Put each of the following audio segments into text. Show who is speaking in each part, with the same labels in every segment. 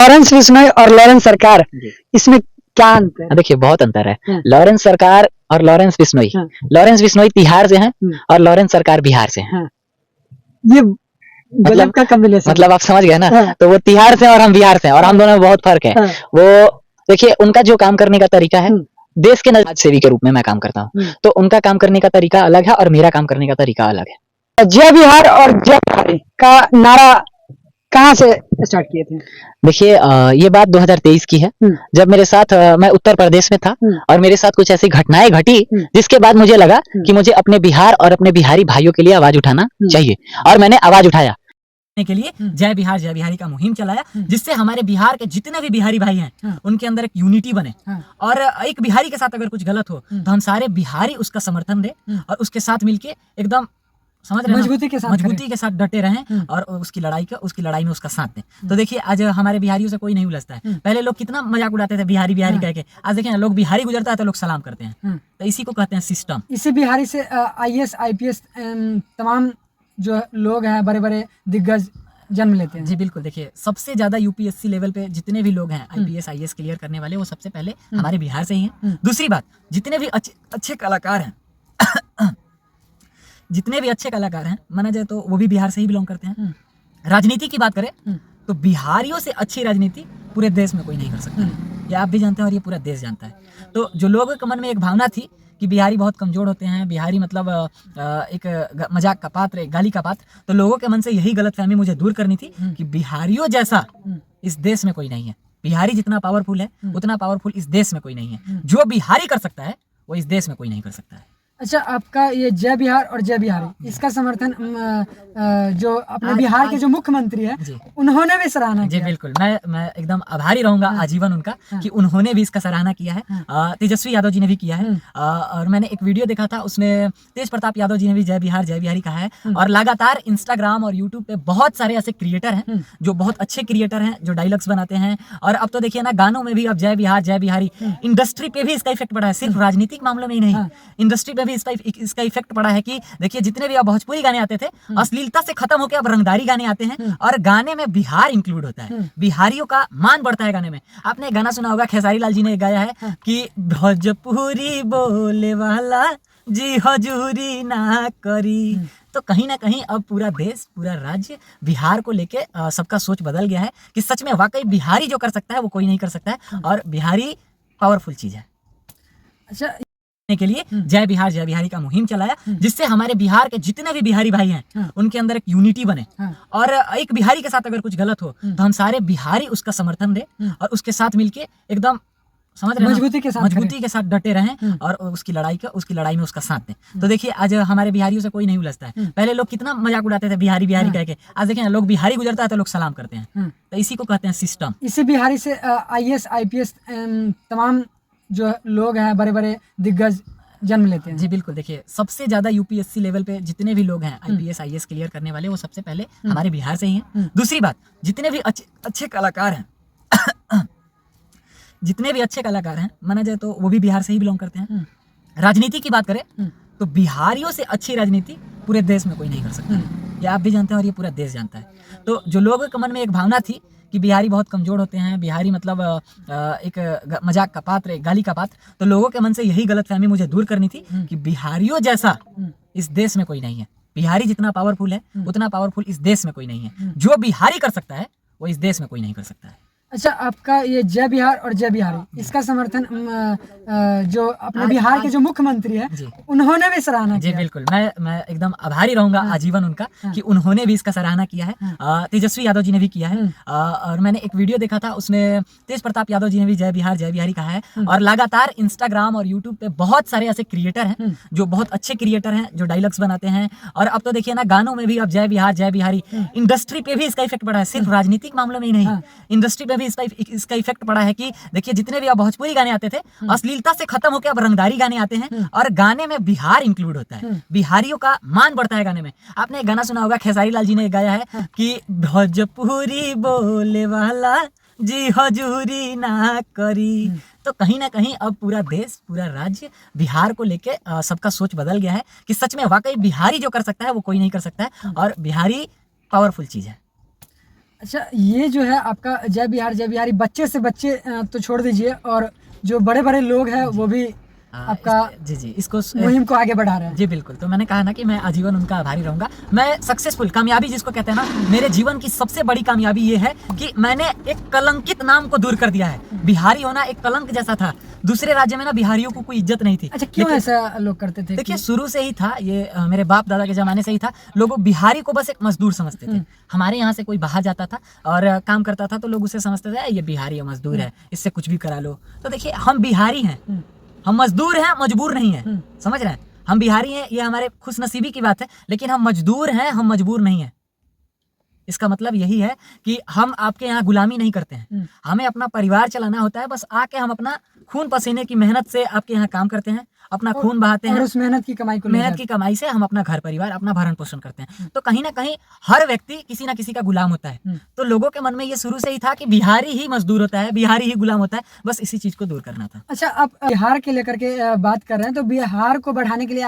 Speaker 1: Lawrence Bishnoi और Lawrence सरकार,
Speaker 2: जी।
Speaker 1: इसमें क्या अंतर है?
Speaker 2: देखिए बहुत अंतर है।
Speaker 1: हाँ।
Speaker 2: लॉरेंस सरकार और लॉरेंस बिश्नोई।
Speaker 1: हाँ।
Speaker 2: लॉरेंस बिश्नोई तिहाड़ से हैं और लॉरेंस सरकार बिहार से हैं।
Speaker 1: हाँ। ये गजब का कॉम्बिनेशन
Speaker 2: मतलब आप समझ गए ना।
Speaker 1: हाँ।
Speaker 2: तो वो तिहाड़ से हैं और हम बिहार से हैं और हम दोनों में बहुत फर्क है।
Speaker 1: हाँ।
Speaker 2: वो देखिए उनका जो काम करने का तरीका है, देश के समाज सेवी के रूप में मैं काम करता हूँ, तो उनका काम करने का तरीका अलग है और मेरा काम करने का तरीका अलग है।
Speaker 1: जय बिहार और जय बिहारी का नारा कहाँ से स्टार्ट किए थे?
Speaker 2: देखिए ये बात 2023 की है, जब मेरे साथ मैं उत्तर प्रदेश में था और मेरे साथ कुछ ऐसी घटनाएं घटी जिसके बाद मुझे लगा कि मुझे अपने बिहार और अपने बिहारी भाइयों के लिए आवाज उठाना चाहिए और मैंने आवाज उठाया
Speaker 3: के लिए जय बिहार जय बिहारी का मुहिम चलाया, जिससे हमारे बिहार के जितने भी बिहारी भाई हैं उनके अंदर एक यूनिटी बने और एक बिहारी के साथ अगर कुछ गलत हो तो हम सारे बिहारी उसका समर्थन दें और उसके साथ मिलके एकदम समझ रहे हैं मजबूती के साथ डटे रहें और उसकी लड़ाई में उसका साथ दें। तो देखिए आज हमारे बिहारियों से कोई नहीं उलझता है। पहले लोग कितना मजाक उड़ाते थे बिहारी बिहारी कह के, आज देखिए ना लोग बिहारी गुजरता है तो लोग सलाम करते हैं। तो इसी को कहते हैं सिस्टम।
Speaker 1: इसी बिहारी से IAS IPS तमाम जो लोग हैं बड़े बड़े दिग्गज जन्म लेते हैं।
Speaker 3: जी बिल्कुल। देखिए सबसे ज्यादा UPSC लेवल पे जितने भी लोग हैं IPS IAS क्लियर करने वाले वो सबसे पहले हमारे बिहार से ही हैं। दूसरी बात, जितने भी अच्छे कलाकार हैं जितने भी अच्छे कलाकार हैं माना जाए तो वो भी बिहार से ही बिलोंग करते हैं। राजनीति की बात करें तो बिहारियों से अच्छी राजनीति पूरे देश में कोई नहीं कर सकता। ये आप भी जानते हैं और ये पूरा देश जानता है। तो जो लोगों के मन में एक भावना थी कि बिहारी बहुत कमजोर होते हैं, बिहारी मतलब एक मजाक का पात्र, एक गाली का पात्र, तो लोगों के मन से यही गलतफहमी मुझे दूर करनी थी कि बिहारियों जैसा इस देश में कोई नहीं है। बिहारी जितना पावरफुल है उतना पावरफुल इस देश में कोई नहीं है। जो बिहारी कर सकता है वो इस देश में कोई नहीं कर सकता है।
Speaker 1: अच्छा, आपका ये जय बिहार और जय बिहारी इसका समर्थन जो अपने बिहार के जो मुख्यमंत्री है उन्होंने भी सराहना
Speaker 3: जी बिल्कुल। मैं एकदम आभारी रहूंगा आजीवन उनका कि उन्होंने भी इसका सराहना किया है। तेजस्वी यादव जी ने भी किया है और मैंने एक वीडियो देखा था उसमें तेज प्रताप यादव जी ने भी जय बिहार जय बिहारी कहा है। और लगातार इंस्टाग्राम और यूट्यूब पे बहुत सारे ऐसे क्रिएटर हैं जो बहुत अच्छे क्रिएटर हैं जो डायलॉग्स बनाते हैं। और अब तो देखिए ना गानों में भी अब जय बिहार जय बिहारी, इंडस्ट्री पे भी इसका इफेक्ट पड़ा है। सिर्फ राजनीतिक मामलों में ही नहीं, इंडस्ट्री पे भी इसका इफेक्ट पड़ा है कि देखिए जितने भी अब भोजपुरी गाने आते थे अश्लीलता से खत्म होकर अब रंगदारी गाने आते हैं और गाने में बिहार इंक्लूड होता है। बिहारियों का मान बढ़ता है गाने में। आपने एक गाना सुना होगा, खेसारी लाल जी ने गाया है कि भोजपुरी बोले वाला जी हजूरी ना करी। तो कहीं ना कहीं अब पूरा देश पूरा राज्य बिहार को लेके सबका सोच बदल गया है कि सच में वाकई बिहारी जो कर सकता है वो कोई नहीं कर सकता है और बिहारी पावरफुल चीज है।
Speaker 1: अच्छा,
Speaker 3: के लिए जय बिहार जय बिहारी का मुहिम चलाया, जिससे हमारे बिहार के जितने भी बिहारी भाई हैं उनके अंदर एक यूनिटी बने और एक बिहारी के साथ अगर कुछ गलत हो तो हम सारे बिहारी उसका समर्थन दें और उसके साथ मिलके एकदम समझ रहे हैं मजबूती के साथ डटे रहें और उसकी लड़ाई में उसका साथ दें। तो देखिए आज हमारे बिहारियों से कोई नहीं उलझता है। पहले लोग कितना मजाक उड़ाते थे बिहारी बिहारी कह के, आज देखिए ना लोग बिहारी गुजरता है तो लोग सलाम करते हैं। तो इसी को कहते हैं सिस्टम।
Speaker 1: इसी बिहारी से IAS IPS तमाम जो लोग हैं बड़े बड़े दिग्गज जन्म लेते हैं।
Speaker 3: जी बिल्कुल। देखिए सबसे ज्यादा UPSC लेवल पे जितने भी लोग हैं IPS IAS क्लियर करने वाले वो सबसे पहले हमारे बिहार से ही हैं। दूसरी बात, जितने भी अच्छे कलाकार हैं जितने भी अच्छे कलाकार हैं माना जाए तो वो भी बिहार से ही बिलोंग करते हैं। राजनीति की बात करें तो बिहारियों से अच्छी राजनीति पूरे देश में कोई नहीं कर सकता। ये आप भी जानते हैं और ये पूरा देश जानता है। तो जो लोगों के मन में एक भावना थी कि बिहारी बहुत कमजोर होते हैं, बिहारी मतलब एक मजाक का पात्र, एक गाली का पात्र, तो लोगों के मन से यही गलतफहमी मुझे दूर करनी थी कि बिहारियों जैसा इस देश में कोई नहीं है। बिहारी जितना पावरफुल है उतना पावरफुल इस देश में कोई नहीं है। जो बिहारी कर सकता है वो इस देश में कोई नहीं कर सकता है।
Speaker 1: अच्छा, आपका ये जय बिहार और जय बिहारी इसका समर्थन जो अपने बिहार के जो मुख्यमंत्री है उन्होंने भी सराहना
Speaker 3: जी बिल्कुल। मैं एकदम आभारी रहूंगा आजीवन उनका कि उन्होंने भी इसका सराहना किया है। तेजस्वी यादव जी ने भी किया है और मैंने एक वीडियो देखा था उसमें तेज प्रताप यादव जी ने भी जय बिहार जय बिहारी कहा है। और लगातार इंस्टाग्राम और यूट्यूब पे बहुत सारे ऐसे क्रिएटर हैं जो बहुत अच्छे क्रिएटर हैं जो डायलॉग्स बनाते हैं। और अब तो देखिए ना गानों में भी अब जय बिहार जय बिहारी, इंडस्ट्री पे भी इसका इफेक्ट पड़ा है। सिर्फ राजनीतिक मामलों में ही नहीं, इंडस्ट्री पे भी इसका इफेक्ट पड़ा है कि देखिए जितने भी अब भोजपुरी गाने आते थे अश्लीलता से खत्म होकर अब रंगदारी गाने आते हैं और गाने में बिहार इंक्लूड होता है। बिहारियों का मान बढ़ता है गाने में। आपने एक गाना सुना होगा, खेसारी लाल जी ने गाया है कि भोजपुरी बोले वाला जी हजूरी ना करी। तो कहीं ना कहीं अब पूरा देश पूरा राज्य बिहार को लेके सबका सोच बदल गया है कि सच में वाकई बिहारी जो कर सकता है वो कोई नहीं कर सकता है और बिहारी पावरफुल चीज है।
Speaker 1: अच्छा, ये जो है आपका जय बिहार जय बिहारी, बच्चे से बच्चे तो छोड़ दीजिए, और जो बड़े बड़े लोग हैं वो भी आपका
Speaker 3: जी जी इसको
Speaker 1: मुहिम को आगे बढ़ा रहे हैं।
Speaker 3: जी बिल्कुल, तो मैंने कहा ना कि मैं आजीवन उनका आभारी रहूंगा। मैं सक्सेसफुल, कामयाबी जिसको कहते हैं ना, मेरे जीवन की सबसे बड़ी कामयाबी ये है कि मैंने एक कलंकित नाम को दूर कर दिया है। बिहारी होना एक कलंक जैसा था, दूसरे राज्य में ना बिहारियों को कोई इज्जत नहीं थी।
Speaker 1: अच्छा, क्यों ऐसा लोग करते थे?
Speaker 3: देखिए शुरू से ही था ये, मेरे बाप दादा के जमाने से ही था। लोग बिहारी को बस एक मजदूर समझते थे। हमारे यहाँ से कोई बाहर जाता था और काम करता था तो लोग उसे समझते थे ये बिहारी है, मजदूर है, इससे कुछ भी करा लो। तो देखिए हम बिहारी हैं, हम मजदूर हैं, मजबूर नहीं है, समझ रहे हैं? हम बिहारी हैं, ये हमारे खुशनसीबी की बात है, लेकिन हम मजदूर हैं, हम मजबूर नहीं है। इसका मतलब यही है कि हम आपके यहाँ गुलामी नहीं करते हैं, हमें अपना परिवार चलाना होता है। बस आके हम अपना खून पसीने की मेहनत से आपके यहाँ काम करते हैं, अपना खून बहाते हैं,
Speaker 1: और उस मेहनत की कमाई को
Speaker 3: मेहनत की कमाई से हम अपना घर परिवार, अपना भरण पोषण करते हैं। तो कहीं ना कहीं हर व्यक्ति किसी ना किसी का गुलाम होता है। तो लोगों के मन में ये शुरू से ही था कि बिहारी ही मजदूर होता है, बिहारी ही गुलाम होता है। बस इसी चीज को दूर करना था।
Speaker 1: अच्छा, आप बिहार के लेकर के बात कर रहे हैं, तो बिहार को बढ़ाने के लिए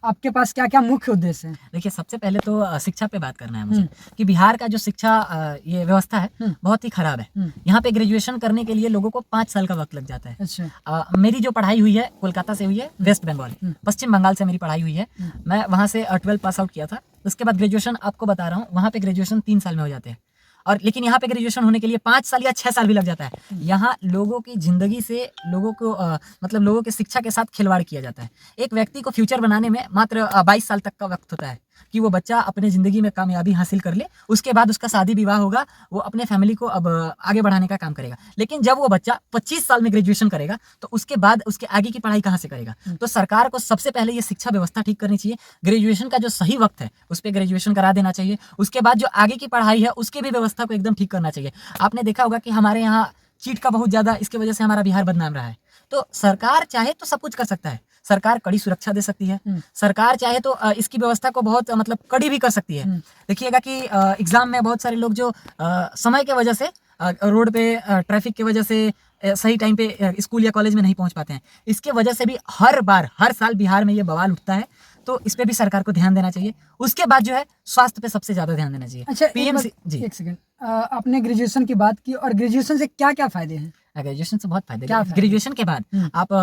Speaker 1: आपके पास क्या क्या मुख्य उद्देश्य हैं?
Speaker 3: देखिए सबसे पहले तो शिक्षा पे बात करना है मुझे, कि बिहार का जो शिक्षा ये व्यवस्था है बहुत ही खराब है। यहाँ पे ग्रेजुएशन करने के लिए लोगों को 5 साल का वक्त लग जाता है।
Speaker 1: अच्छा,
Speaker 3: मेरी जो पढ़ाई हुई है कोलकाता से हुई है, वेस्ट बंगाल, पश्चिम बंगाल से मेरी पढ़ाई हुई है। मैं वहाँ से 12 पास आउट किया था। उसके बाद ग्रेजुएशन आपको बता रहा हूँ, वहाँ पे ग्रेजुएशन 3 साल में हो जाते हैं, और लेकिन यहाँ पे ग्रेजुएशन होने के लिए 5 साल या 6 साल भी लग जाता है। यहाँ लोगों की जिंदगी से, लोगों को मतलब लोगों के शिक्षा के साथ खिलवाड़ किया जाता है। एक व्यक्ति को फ्यूचर बनाने में मात्र 22 साल तक का वक्त होता है कि वो बच्चा अपने जिंदगी में कामयाबी हासिल कर ले। उसके बाद उसका शादी विवाह होगा, वो अपने फैमिली को अब आगे बढ़ाने का काम करेगा। लेकिन जब वो बच्चा 25 साल में ग्रेजुएशन करेगा तो उसके बाद उसके आगे की पढ़ाई कहाँ से करेगा? तो सरकार को सबसे पहले ये शिक्षा व्यवस्था ठीक करनी चाहिए। ग्रेजुएशन का जो सही वक्त है उस पर ग्रेजुएशन करा देना चाहिए। उसके बाद जो आगे की पढ़ाई है उसके भी व्यवस्था को एकदम ठीक करना चाहिए। आपने देखा होगा कि हमारे यहाँ चीट का बहुत ज्यादा, इसकी वजह से हमारा बिहार बदनाम रहा है। तो सरकार चाहे तो सब कुछ कर सकता है, सरकार कड़ी सुरक्षा दे सकती है, सरकार चाहे तो इसकी व्यवस्था को बहुत मतलब कड़ी भी कर सकती है। देखिएगा कि एग्जाम में बहुत सारे लोग जो समय के वजह से, रोड पे ट्रैफिक की वजह से सही टाइम पे स्कूल या कॉलेज में नहीं पहुंच पाते हैं, इसके वजह से भी हर साल बिहार में ये बवाल उठता है। तो इस पे भी सरकार को ध्यान देना चाहिए। उसके बाद जो है स्वास्थ्य पे सबसे ज्यादा ध्यान देना चाहिए।
Speaker 1: अच्छा,
Speaker 3: पीएमसी जी,
Speaker 1: एक सेकंड, आपने ग्रेजुएशन की बात की, और ग्रेजुएशन से क्या क्या फायदे हैं?
Speaker 3: ग्रेजुएशन से बहुत फायदे।
Speaker 1: क्या
Speaker 3: ग्रेजुएशन के बाद आप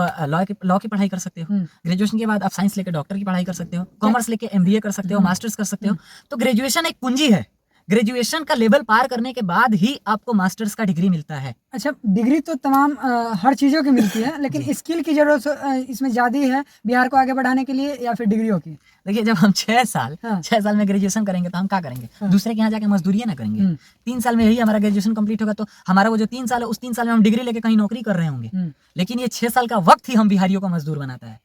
Speaker 3: लॉ की पढ़ाई कर सकते हो। ग्रेजुएशन के बाद आप साइंस लेके डॉक्टर की पढ़ाई कर सकते हो, कॉमर्स लेके MBA कर सकते हो, मास्टर्स कर सकते हो। तो ग्रेजुएशन एक कुंजी है। ग्रेजुएशन का लेवल पार करने के बाद ही आपको मास्टर्स का डिग्री मिलता है।
Speaker 1: अच्छा, डिग्री तो तमाम हर चीज़ों की मिलती है, लेकिन स्किल की जरूरत इसमें ज़्यादा है बिहार को आगे बढ़ाने के लिए, या फिर डिग्रियों की?
Speaker 3: देखिए जब हम 6 साल में ग्रेजुएशन करेंगे तो हम क्या करेंगे? दूसरे के यहाँ जाके मजदूरी ना करेंगे। 3 साल में यही हमारा ग्रेजुएशन कंप्लीट होगा, तो हमारा वो जो 3 साल है उस 3 साल में हम डिग्री लेके कहीं नौकरी कर रहे होंगे। लेकिन ये 6 साल का वक्त ही हम बिहारियों को मजदूर बनाता है।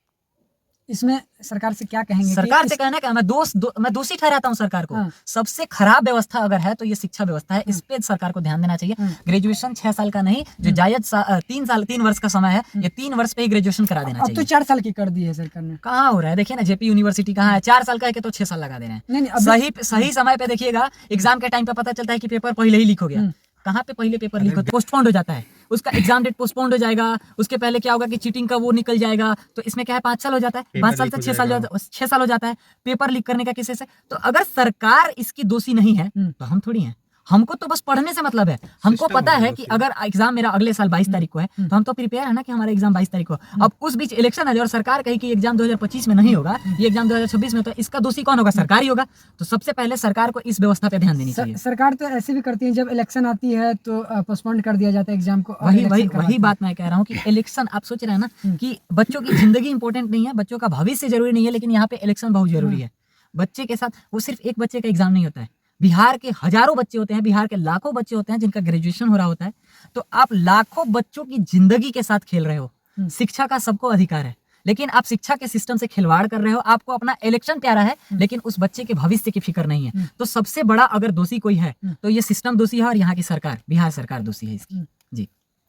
Speaker 1: इसमें सरकार से क्या कहेंगे?
Speaker 3: सरकार से कहना क्या, मैं दोषी ठहराता हूँ सरकार को। सबसे खराब व्यवस्था अगर है तो ये शिक्षा व्यवस्था है। इस पे सरकार को ध्यान देना चाहिए। ग्रेजुएशन 6 साल का नहीं, जो जायज 3 वर्ष का समय है, ये 3 वर्ष पे ही ग्रेजुएशन करा देना चाहिए।
Speaker 1: अब तो 4 साल की कर दी है सरकार ने।
Speaker 3: कहाँ हो रहा है? देखिए ना, JP यूनिवर्सिटी कहाँ है, 4 साल का है कि तो 6 साल लगा दे रहे हैं।
Speaker 1: नहीं,
Speaker 3: सही समय पे देखिएगा, एग्जाम के टाइम पे पता चलता है कि पेपर पहले ही लीक हो गया। कहाँ पे पहले पेपर लीक होता है? पोस्टपोन्ड हो जाता है, उसका एग्जाम डेट पोस्टपोन्ड हो जाएगा। उसके पहले क्या होगा कि चीटिंग का वो निकल जाएगा। तो इसमें क्या है, 5 साल हो जाता है, 5 साल से 6 साल हो जाता है पेपर लीक करने का केसेस है। तो अगर सरकार इसकी दोषी नहीं है तो हम थोड़ी हैं। हमको तो बस पढ़ने से मतलब है। हमको पता है कि अगर एग्जाम मेरा अगले साल 22 तारीख को है तो हम तो प्रिपेयर है ना कि हमारा एग्जाम 22 तारीख को। अब उस बीच इलेक्शन है और सरकार कही कि एग्जाम 2025 में नहीं होगा, ये एग्जाम 2026 में, तो इसका दोषी कौन होगा? सरकार ही होगा। तो सबसे पहले सरकार को इस व्यवस्था पे ध्यान देनी चाहिए।
Speaker 1: सरकार तो ऐसे भी करती है, जब इलेक्शन आती है तो पोस्टपोन कर दिया जाता है एग्जाम को।
Speaker 3: वही बात मैं कह रहा हूँ कि इलेक्शन, आप सोच रहे हैं ना कि बच्चों की जिंदगी इंपॉर्टेंट नहीं है, बच्चों का भविष्य जरूरी नहीं है, लेकिन यहाँ पे इलेक्शन बहुत जरूरी है। बच्चे के साथ वो सिर्फ एक बच्चे का एग्जाम नहीं होता है, बिहार के हजारों बच्चे होते हैं, बिहार के लाखों बच्चे होते हैं जिनका ग्रेजुएशन हो रहा होता है। तो आप लाखों बच्चों की जिंदगी के साथ खेल रहे हो। शिक्षा का सबको अधिकार है, लेकिन आप शिक्षा के सिस्टम से खिलवाड़ कर रहे हो। आपको अपना इलेक्शन प्यारा है, लेकिन उस बच्चे के भविष्य की फिक्र नहीं है। तो सबसे बड़ा अगर दोषी कोई है तो ये सिस्टम दोषी है, और यहाँ की सरकार, बिहार सरकार दोषी है इसकी। जी,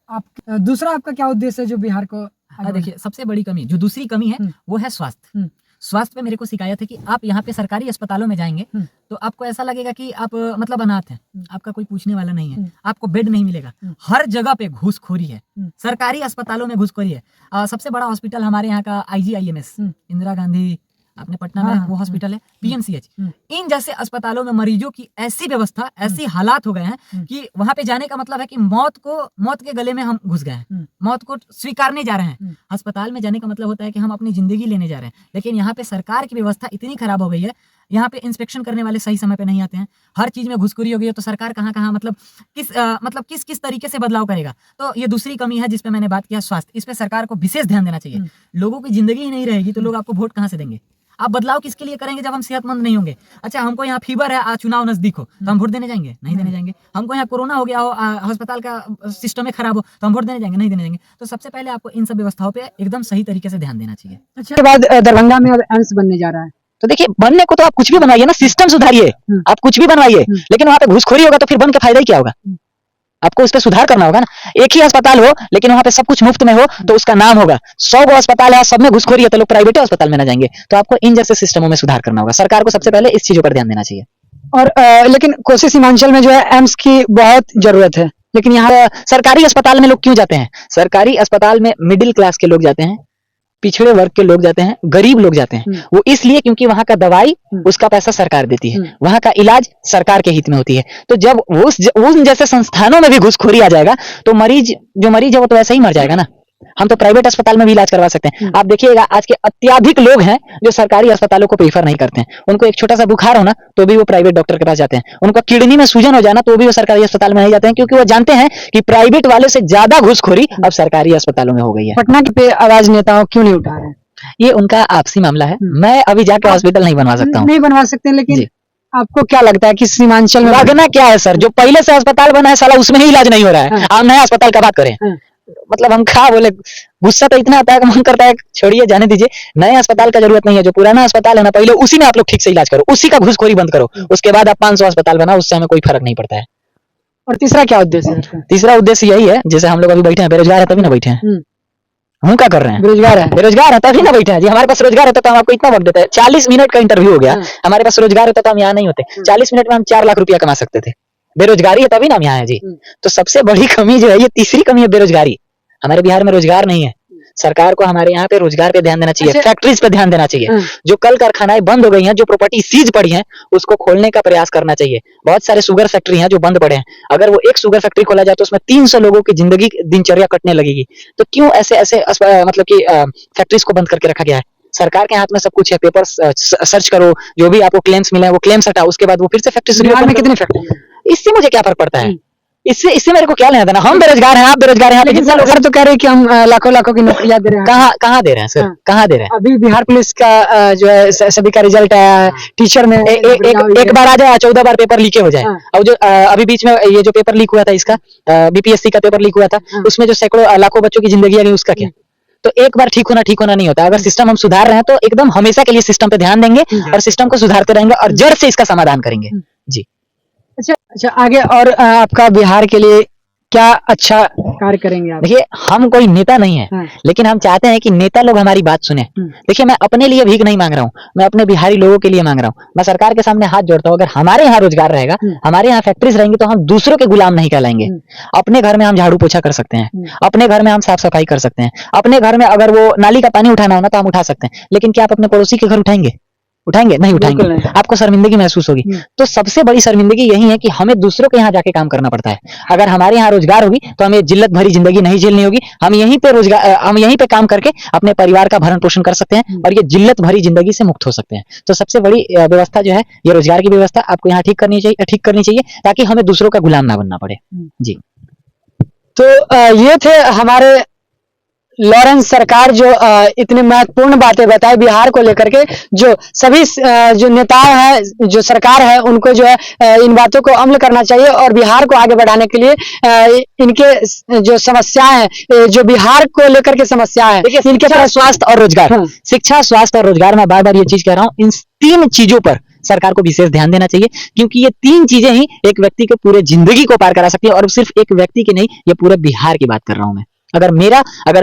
Speaker 1: आप दूसरा आपका क्या उद्देश्य है जो बिहार को?
Speaker 3: देखिए सबसे बड़ी कमी, जो दूसरी कमी है वो है स्वास्थ्य। स्वास्थ्य पे मेरे को शिकायत है कि आप यहाँ पे सरकारी अस्पतालों में जाएंगे तो आपको ऐसा लगेगा कि आप मतलब अनाथ हैं, आपका कोई पूछने वाला नहीं है, आपको बेड नहीं मिलेगा। हर जगह पे घूसखोरी है, सरकारी अस्पतालों में घूसखोरी है। सबसे बड़ा हॉस्पिटल हमारे यहाँ का IGIMS, इंदिरा गांधी आपने पटना में
Speaker 1: हाँ,
Speaker 3: वो हॉस्पिटल है पीएमसीएच,
Speaker 1: हम्म।
Speaker 3: इन जैसे अस्पतालों में मरीजों की ऐसी व्यवस्था, ऐसी हालात हो गए हैं कि वहां पे जाने का मतलब है कि मौत के गले में हम घुस गए हैं, मौत को स्वीकारने जा रहे हैं। अस्पताल में जाने का मतलब होता है कि हम अपनी जिंदगी लेने जा रहे हैं, लेकिन यहाँ पे सरकार की व्यवस्था इतनी खराब हो गई है, यहाँ पे इंस्पेक्शन करने वाले सही समय पे नहीं आते हैं, हर चीज में घुसखोरी हो गई है, तो सरकार कहाँ मतलब किस तरीके से बदलाव करेगा। तो ये दूसरी कमी है जिसपे मैंने बात किया, स्वास्थ्य, इस पे सरकार को विशेष ध्यान देना चाहिए। लोगों की जिंदगी ही नहीं रहेगी तो लोग आपको वोट कहाँ से देंगे? आप बदलाव किसके लिए करेंगे जब हम सेहतमंद नहीं होंगे? अच्छा, हमको यहाँ फीवर है, चुनाव नजदीक हो तो हम वोट देने जाएंगे? नहीं देने जाएंगे। हमको यहाँ कोरोना हो गया हो, अस्पताल का सिस्टम है खराब हो तो हम वोट देने जाएंगे? नहीं देने जाएंगे। तो सबसे पहले आपको इन सब व्यवस्थाओं पे एकदम सही तरीके से ध्यान देना चाहिए।
Speaker 1: अच्छा, उसके बाद दरभंगा में अब एम्स बनने जा रहा है।
Speaker 2: तो देखिए, बनने को तो आप कुछ भी बनवाइए ना, सिस्टम सुधारिए, आप कुछ भी बनवाइए, लेकिन वहां पे घुसखोरी होगा तो फिर बन के फायदा ही क्या होगा? आपको उस पर सुधार करना होगा ना। एक ही अस्पताल हो लेकिन वहां पे सब कुछ मुफ्त में हो तो उसका नाम होगा। 100 गो अस्पताल है, सब में घुसखोरी है तो लोग प्राइवेट अस्पताल में ना जाएंगे। तो आपको इन जैसे सिस्टमों में सुधार करना होगा। सरकार को सबसे पहले इस चीजों पर ध्यान देना चाहिए।
Speaker 1: और लेकिन कोसी सीमांचल में जो है एम्स की बहुत जरूरत है,
Speaker 2: लेकिन यहाँ सरकारी अस्पताल में लोग क्यों जाते हैं? सरकारी अस्पताल में मिडिल क्लास के लोग जाते हैं, पिछड़े वर्ग के लोग जाते हैं, गरीब लोग जाते हैं। वो इसलिए क्योंकि वहां का दवाई, उसका पैसा सरकार देती है, वहां का इलाज सरकार के हित में होती है। तो जब उन जैसे संस्थानों में भी घुसखोरी आ जाएगा तो मरीज है वो तो ऐसे ही मर जाएगा ना। हम तो प्राइवेट अस्पताल में भी इलाज करवा सकते हैं। आप देखिएगा, आज के अत्याधिक लोग हैं जो सरकारी अस्पतालों को प्रीफर नहीं करते हैं। उनको एक छोटा सा बुखार होना तो भी वो प्राइवेट डॉक्टर के पास जाते हैं। उनको किडनी में सूजन हो जाना तो भी वो सरकारी अस्पताल में नहीं जाते हैं, क्योंकि वो जानते हैं कि प्राइवेट वाले से ज्यादा घुसखोरी अब सरकारी अस्पतालों में हो गई है।
Speaker 1: पटना पे आवाज नेताओं क्यों नहीं उठा रहे हैं?
Speaker 2: ये उनका आपसी मामला है। मैं अभी जाके हॉस्पिटल नहीं बनवा सकता हूँ।
Speaker 1: नहीं बनवा सकते, लेकिन आपको क्या लगता है कि सीमांचल में
Speaker 2: लगना क्या है सर? जो पहले से अस्पताल बना है साला उसमें ही इलाज नहीं हो रहा है। आप नया अस्पताल का बात करें, मतलब हम क्या बोले, गुस्सा तो इतना आता है कि मन करता है छोड़िए, जाने दीजिए। नए अस्पताल का जरूरत नहीं है। जो पुराना अस्पताल है ना, पहले उसी में आप लोग ठीक से इलाज करो, उसी का घुसखोरी बंद करो, उसके बाद आप 500 अस्पताल बनाओ, उससे हमें कोई फर्क नहीं पड़ता है।
Speaker 1: और तीसरा क्या उद्देश्य है?
Speaker 2: तीसरा उद्देश्य यही है, जैसे हम लोग अभी बैठे हैं, बेरोजगार है तभी ना बैठे हैं। हम क्या कर रहे हैं? बेरोजगार है तभी ना बैठे हैं जी। हमारे पास रोजगार होता तो हम आपको इतना वक्त देते हैं। 40 मिनट का इंटरव्यू हो गया, हमारे पास रोजगार होता तो हम यहाँ नहीं होते। 40 मिनट में हम 4 लाख रुपया कमा सकते थे। बेरोजगारी है तभी ना हम यहाँ है जी। तो सबसे बड़ी कमी जो है, ये तीसरी कमी है, बेरोजगारी। हमारे बिहार में रोजगार नहीं है। सरकार को हमारे यहाँ पे रोजगार पे ध्यान देना चाहिए, फैक्ट्रीज पे ध्यान देना चाहिए। जो कल कारखानाएं बंद हो गई हैं, जो प्रॉपर्टी सीज पड़ी हैं, उसको खोलने का प्रयास करना चाहिए। बहुत सारे शुगर फैक्ट्री हैं जो बंद पड़े हैं। अगर वो एक शुगर फैक्ट्री खोला जाए तो उसमें 300 लोगों की जिंदगी, दिनचर्या कटने लगेगी। तो क्यों ऐसे मतलब कि फैक्ट्रीज को बंद करके रखा गया है? सरकार के हाथ में सब कुछ है। पेपर सर्च करो, जो भी आपको क्लेम्स मिले हैं वो क्लेम्स हटाओ, उसके बाद वो फिर से फैक्ट्री।
Speaker 1: बिहार में कितनी फैक्ट्री?
Speaker 2: इससे मुझे क्या फर्क पड़ता है? इससे मेरे को क्या लेना देना? हम बेरोजगार हैं, आप बेरोजगार हैं।
Speaker 1: लेकिन सर तो कह रहे हैं कि हम लाखों की नौकरियां दे रहे हैं।
Speaker 2: कहाँ दे रहे हैं सर? कहाँ दे रहे हैं?
Speaker 1: अभी बिहार पुलिस का जो है सभी का रिजल्ट आया है, टीचर में
Speaker 2: एक बार आ जाए, 14 बार पेपर लीक हो जाए। और जो अभी बीच में ये जो पेपर लीक हुआ था, इसका बीपीएससी का पेपर लीक हुआ था, उसमें जो सैकड़ों लाखों बच्चों की जिंदगी गई, उसका क्या? तो एक बार ठीक होना नहीं होता। अगर सिस्टम हम सुधार रहे हैं तो एकदम हमेशा के लिए सिस्टम पे ध्यान देंगे और सिस्टम को सुधारते रहेंगे और जड़ से इसका समाधान करेंगे जी।
Speaker 1: अच्छा, आगे और आपका बिहार के लिए क्या अच्छा कार्य करेंगे आप?
Speaker 2: देखिए, हम कोई नेता नहीं है, लेकिन हम चाहते हैं कि नेता लोग हमारी बात सुने। देखिए, मैं अपने लिए भीख नहीं मांग रहा हूँ, मैं अपने बिहारी लोगों के लिए मांग रहा हूँ। मैं सरकार के सामने हाथ जोड़ता हूँ, अगर हमारे यहाँ रोजगार रहेगा, हमारे यहाँ फैक्ट्रीज रहेंगी, तो हम दूसरों के गुलाम नहीं कहलाएंगे। अपने घर में हम झाड़ू पोछा कर सकते हैं, अपने घर में हम साफ सफाई कर सकते हैं, अपने घर में अगर वो नाली का पानी उठाना हो ना तो हम उठा सकते हैं। लेकिन क्या आप अपने पड़ोसी के घर उठाएंगे? नहीं उठाएंगे। आपको शर्मिंदगी महसूस होगी। तो सबसे बड़ी शर्मिंदगी यही है कि हमें दूसरों के यहाँ जाके काम करना पड़ता है। अगर हमारे यहाँ रोजगार होगी तो हमें जिल्लत भरी जिंदगी नहीं झेलनी होगी। हम यहीं पे काम करके अपने परिवार का भरण पोषण कर सकते हैं और ये जिल्लत भरी जिंदगी से मुक्त हो सकते हैं। तो सबसे बड़ी व्यवस्था जो है, ये रोजगार की व्यवस्था आपको यहाँ ठीक करनी चाहिए, ताकि हमें दूसरों का गुलाम ना बनना पड़े जी।
Speaker 1: तो ये थे हमारे लॉरेंस सरकार जो इतनी महत्वपूर्ण बातें बताई बिहार को लेकर के। जो सभी जो नेताएं हैं, जो सरकार है, उनको जो है इन बातों को अमल करना चाहिए और बिहार को आगे बढ़ाने के लिए इनके जो समस्याएं हैं, जो बिहार को लेकर के समस्याएं हैं,
Speaker 2: इनके पास स्वास्थ्य और रोजगार, शिक्षा, स्वास्थ्य और रोजगार, मैं बार बार ये चीज कह रहा हूँ, इन 3 चीजों पर सरकार को विशेष ध्यान देना चाहिए, क्योंकि ये 3 चीजें ही एक व्यक्ति के पूरे जिंदगी को पार करा सकती है। और सिर्फ एक व्यक्ति की नहीं, ये पूरे बिहार की बात कर रहा हूं मैं। अगर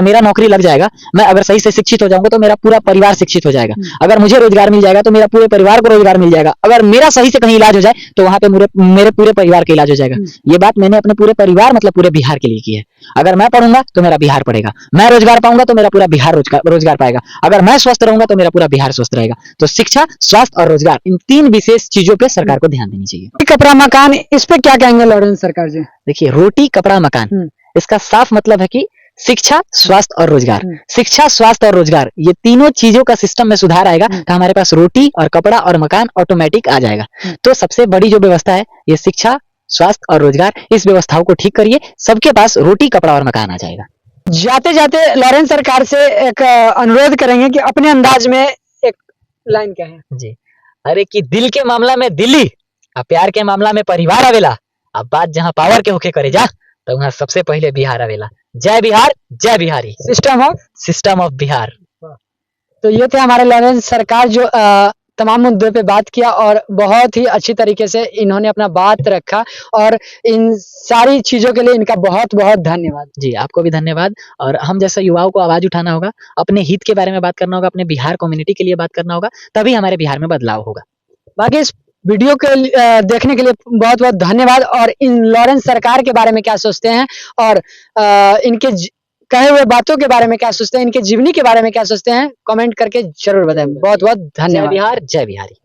Speaker 2: मेरा नौकरी लग जाएगा, मैं अगर सही से शिक्षित हो जाऊंगा तो मेरा पूरा परिवार शिक्षित हो जाएगा। अगर मुझे रोजगार मिल जाएगा तो मेरा पूरे परिवार को रोजगार मिल जाएगा। अगर मेरा सही से कहीं इलाज हो जाए तो वहां पे मेरे पूरे परिवार का इलाज हो जाएगा। ये बात मैंने अपने पूरे परिवार मतलब पूरे बिहार के लिए की है। अगर मैं पढ़ूंगा तो मेरा बिहार पढ़ेगा, मैं रोजगार पाऊंगा तो मेरा पूरा बिहार रोजगार पाएगा, अगर मैं स्वस्थ रहूंगा तो मेरा पूरा बिहार स्वस्थ रहेगा। तो शिक्षा, स्वास्थ्य और रोजगार, इन 3 विशेष चीजों पे सरकार को ध्यान देनी चाहिए।
Speaker 1: कपड़ा मकान, इस पे क्या कहेंगे लॉरेंस सरकार जी?
Speaker 2: देखिए, रोटी कपड़ा मकान, इसका साफ मतलब है कि शिक्षा, स्वास्थ्य और रोजगार। शिक्षा, स्वास्थ्य और रोजगार, ये तीनों चीजों का सिस्टम में सुधार आएगा तो हमारे पास रोटी और कपड़ा और मकान ऑटोमेटिक आ जाएगा। तो सबसे बड़ी जो व्यवस्था है ये शिक्षा, स्वास्थ्य और रोजगार, इस व्यवस्थाओं को ठीक करिए, सबके पास रोटी कपड़ा और मकान आ जाएगा।
Speaker 1: जाते जाते लॉरेंस सरकार से एक अनुरोध करेंगे कि अपने अंदाज में एक लाइन कहें
Speaker 2: जी। अरे कि दिल के मामला में दिल्ली, और प्यार के मामला में परिवार आवेला। अब बात जहाँ पावर के होके करे जा तो वहाँ सबसे पहले बिहार आवेला। जय बिहार, जय बिहारी। System of Bihar.
Speaker 1: तो ये थे हमारे लॉरेंस सरकार जो तमाम मुद्दों पे बात किया और बहुत ही अच्छी तरीके से इन्होंने अपना बात रखा, और इन सारी चीजों के लिए इनका बहुत बहुत धन्यवाद।
Speaker 2: जी, आपको भी धन्यवाद। और हम जैसे युवाओं को आवाज उठाना होगा, अपने हित के बारे में बात करना होगा, अपने बिहार कम्युनिटी के लिए बात करना होगा, तभी हमारे बिहार में बदलाव होगा।
Speaker 1: बाकी इस वीडियो के देखने के लिए बहुत बहुत धन्यवाद। और इन लॉरेंस सरकार के बारे में क्या सोचते हैं और इनके कहे हुए बातों के बारे में क्या सोचते हैं, इनके जीवनी के बारे में क्या सोचते हैं, कमेंट करके जरूर बताएं। बहुत बहुत धन्यवाद।
Speaker 2: जय बिहार, जय बिहारी।